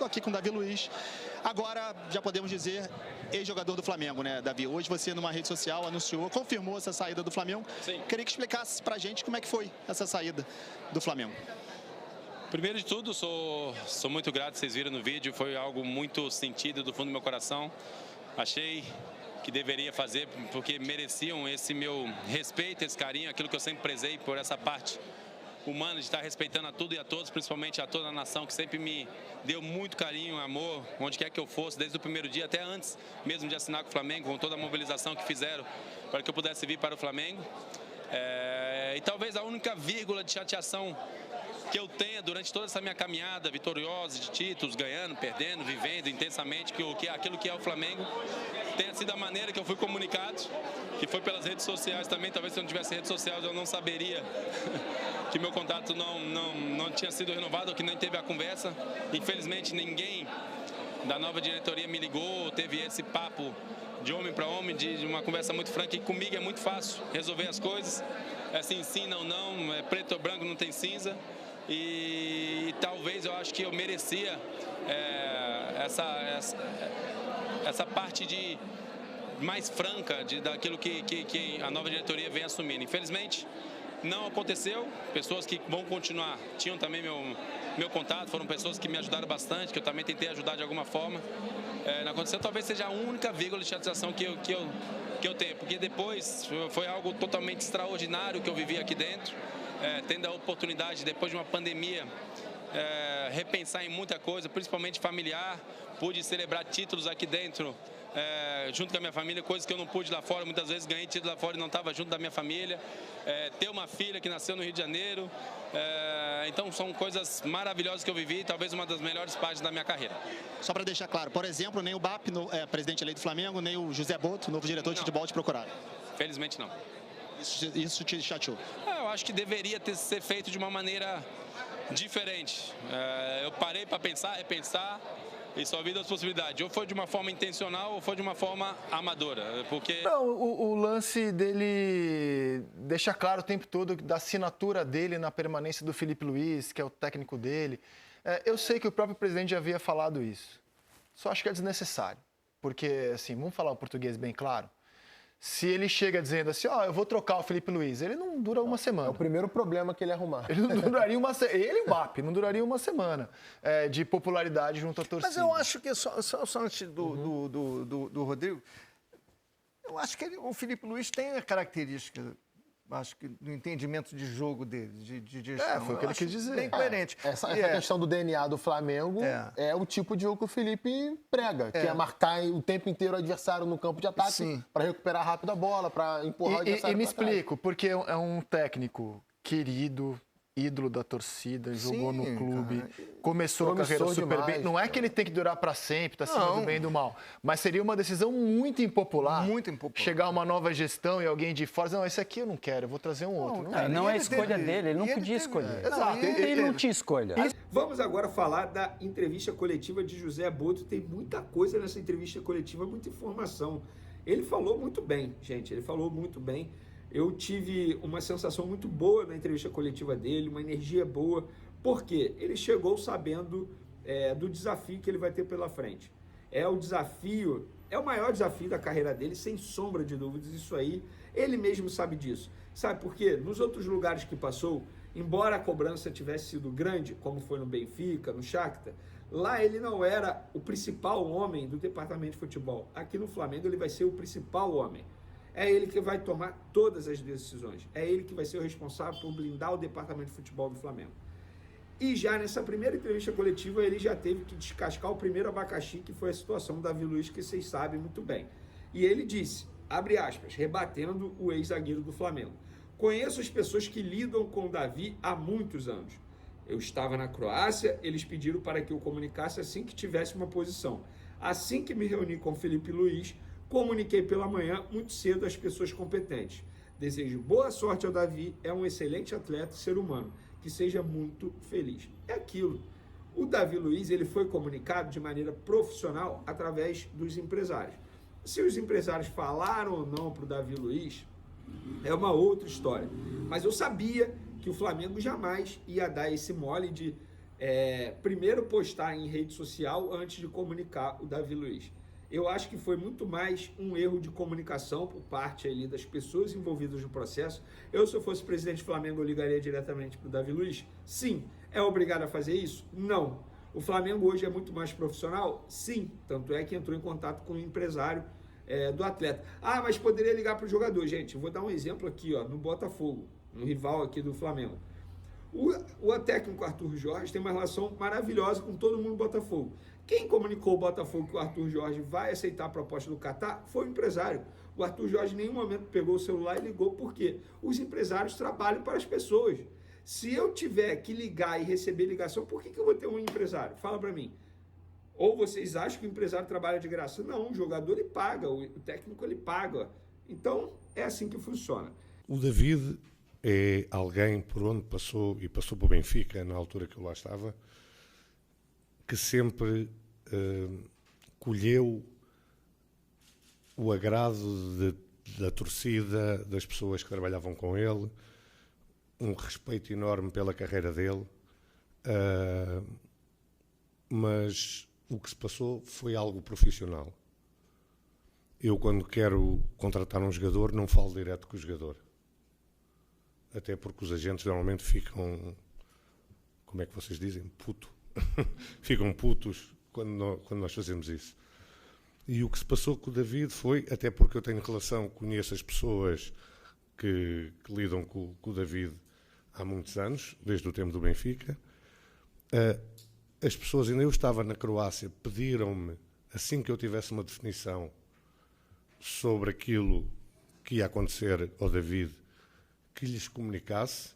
estou aqui com o Davi Luiz. Agora, já podemos dizer, ex-jogador do Flamengo, né, Davi? Hoje você, numa rede social, anunciou, confirmou essa saída do Flamengo. Sim. Queria que explicasse pra gente como é que foi essa saída do Flamengo. Primeiro de tudo, sou muito grato, vocês viram no vídeo, foi algo muito sentido do fundo do meu coração. Achei que deveria fazer, porque mereciam esse meu respeito, esse carinho, aquilo que eu sempre prezei por essa parte humana, de estar respeitando a tudo e a todos, principalmente a toda a nação, que sempre me deu muito carinho, amor, onde quer que eu fosse, desde o primeiro dia, até antes mesmo de assinar com o Flamengo, com toda a mobilização que fizeram para que eu pudesse vir para o Flamengo. E talvez a única vírgula de chateação que eu tenha durante toda essa minha caminhada vitoriosa de títulos, ganhando, perdendo, vivendo intensamente aquilo que é o Flamengo, tenha sido a maneira que eu fui comunicado, que foi pelas redes sociais também. Talvez se eu não tivesse redes sociais eu não saberia que meu contato não tinha sido renovado, ou que nem teve a conversa. Infelizmente ninguém da nova diretoria me ligou, teve esse papo de homem para homem, de uma conversa muito franca, e comigo é muito fácil resolver as coisas. É sim, não, é preto ou branco, não tem cinza. E talvez eu acho que eu merecia essa parte de mais franca daquilo que a nova diretoria vem assumindo. Infelizmente não aconteceu. Pessoas que vão continuar tinham também meu contato, foram pessoas que me ajudaram bastante, que eu também tentei ajudar de alguma forma. Não aconteceu. Talvez seja a única vírgula de chateação que eu tenho, porque depois foi algo totalmente extraordinário que eu vivi aqui dentro. Tendo a oportunidade, depois de uma pandemia, repensar em muita coisa, principalmente familiar. Pude celebrar títulos aqui dentro, junto com a minha família, coisas que eu não pude lá fora. Muitas vezes ganhei título lá fora e não estava junto da minha família. Ter uma filha que nasceu no Rio de Janeiro. Então são coisas maravilhosas que eu vivi, talvez uma das melhores partes da minha carreira. Só para deixar claro, por exemplo, nem o BAP, presidente eleito do Flamengo, nem o José Boto, novo diretor de futebol, te procuraram? Felizmente não. Isso te chateou? Eu acho que deveria ser feito de uma maneira diferente. Eu parei para repensar, e só vi duas possibilidades. Ou foi de uma forma intencional ou foi de uma forma amadora. Porque... Não, o lance dele deixa claro o tempo todo da assinatura dele na permanência do Felipe Luiz, que é o técnico dele. Eu sei que o próprio presidente já havia falado isso. Só acho que é desnecessário. Porque, assim, vamos falar o português bem claro. Se ele chega dizendo assim, eu vou trocar o Felipe Luiz, ele não dura uma semana. É o primeiro problema que ele arrumar. Ele não duraria uma semana. Ele e o BAP não duraria uma semana de popularidade junto à torcida. Mas eu acho que, só antes do Rodrigo, eu acho que o Felipe Luiz tem a característica, acho que do entendimento de jogo dele, de gestão. Foi o que ele quis dizer. Bem coerente. Essa questão do DNA do Flamengo é o tipo de jogo que o Felipe prega, que é marcar o tempo inteiro o adversário no campo de ataque para recuperar rápido a bola, para empurrar o adversário. E me explico, porque é um técnico querido, ídolo da torcida, jogou no clube, começou a carreira super bem. Não é que ele tem que durar para sempre, tá acima do bem e do mal. Mas seria uma decisão muito impopular. Chegar uma nova gestão e alguém de fora dizer, não, esse aqui eu não quero, eu vou trazer um outro. Não é a escolha dele, ele não podia escolher. Exato. Ele não tinha escolha. Vamos agora falar da entrevista coletiva de José Boto. Tem muita coisa nessa entrevista coletiva, muita informação. Ele falou muito bem, gente, ele falou muito bem. Eu tive uma sensação muito boa na entrevista coletiva dele, uma energia boa, porque ele chegou sabendo do desafio que ele vai ter pela frente. É o maior desafio da carreira dele, sem sombra de dúvidas, isso aí, ele mesmo sabe disso. Sabe por quê? Nos outros lugares que passou, embora a cobrança tivesse sido grande, como foi no Benfica, no Shakhtar, lá ele não era o principal homem do departamento de futebol. Aqui no Flamengo ele vai ser o principal homem. É ele que vai tomar todas as decisões. É ele que vai ser o responsável por blindar o departamento de futebol do Flamengo. E já nessa primeira entrevista coletiva, ele já teve que descascar o primeiro abacaxi, que foi a situação do Davi Luiz, que vocês sabem muito bem. E ele disse, abre aspas, rebatendo o ex-zagueiro do Flamengo: conheço as pessoas que lidam com o Davi há muitos anos. Eu estava na Croácia, eles pediram para que eu comunicasse assim que tivesse uma posição. Assim que me reuni com o Felipe Luiz, comuniquei pela manhã muito cedo às pessoas competentes. Desejo boa sorte ao Davi, é um excelente atleta e ser humano, que seja muito feliz. É aquilo. O Davi Luiz, ele foi comunicado de maneira profissional através dos empresários. Se os empresários falaram ou não para o Davi Luiz, é uma outra história. Mas eu sabia que o Flamengo jamais ia dar esse mole de primeiro postar em rede social antes de comunicar o Davi Luiz. Eu acho que foi muito mais um erro de comunicação por parte ali das pessoas envolvidas no processo. Se eu fosse presidente do Flamengo, eu ligaria diretamente para o Davi Luiz? Sim. É obrigado a fazer isso? Não. O Flamengo hoje é muito mais profissional? Sim. Tanto é que entrou em contato com o empresário do atleta. Mas poderia ligar para o jogador. Gente, eu vou dar um exemplo aqui, no Botafogo, no rival aqui do Flamengo. O técnico Arthur Jorge tem uma relação maravilhosa com todo mundo do Botafogo. Quem comunicou ao Botafogo que o Arthur Jorge vai aceitar a proposta do Catar foi o empresário. O Arthur Jorge em nenhum momento pegou o celular e ligou, porque os empresários trabalham para as pessoas. Se eu tiver que ligar e receber ligação, por que eu vou ter um empresário? Fala para mim. Ou vocês acham que o empresário trabalha de graça? Não, o jogador ele paga, o técnico ele paga. Então, é assim que funciona. O David é alguém por onde passou, e passou para o Benfica na altura que eu lá estava, que sempre colheu o agrado da torcida, das pessoas que trabalhavam com ele, um respeito enorme pela carreira dele, mas o que se passou foi algo profissional. Eu, quando quero contratar um jogador, não falo direto com o jogador. Até porque os agentes normalmente ficam, como é que vocês dizem? Puto. Ficam putos quando nós fazemos isso. E o que se passou com o David foi, até porque eu tenho relação, conheço as pessoas que lidam com o David há muitos anos, desde o tempo do Benfica. As pessoas, ainda eu estava na Croácia, pediram-me, assim que eu tivesse uma definição sobre aquilo que ia acontecer ao David, que lhes comunicasse.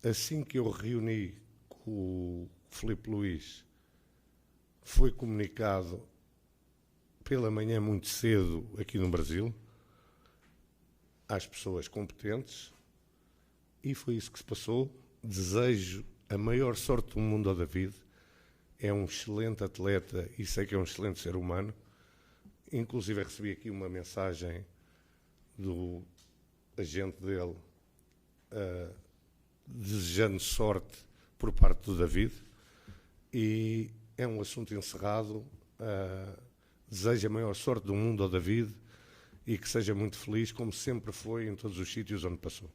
Assim que eu reuni com o Filipe Luís, foi comunicado pela manhã muito cedo aqui no Brasil, às pessoas competentes, e foi isso que se passou. Desejo a maior sorte do mundo ao David. É um excelente atleta e sei que é um excelente ser humano. Inclusive recebi aqui uma mensagem do agente dele desejando sorte por parte do David, e é um assunto encerrado. Desejo a maior sorte do mundo ao David e que seja muito feliz, como sempre foi em todos os sítios onde passou.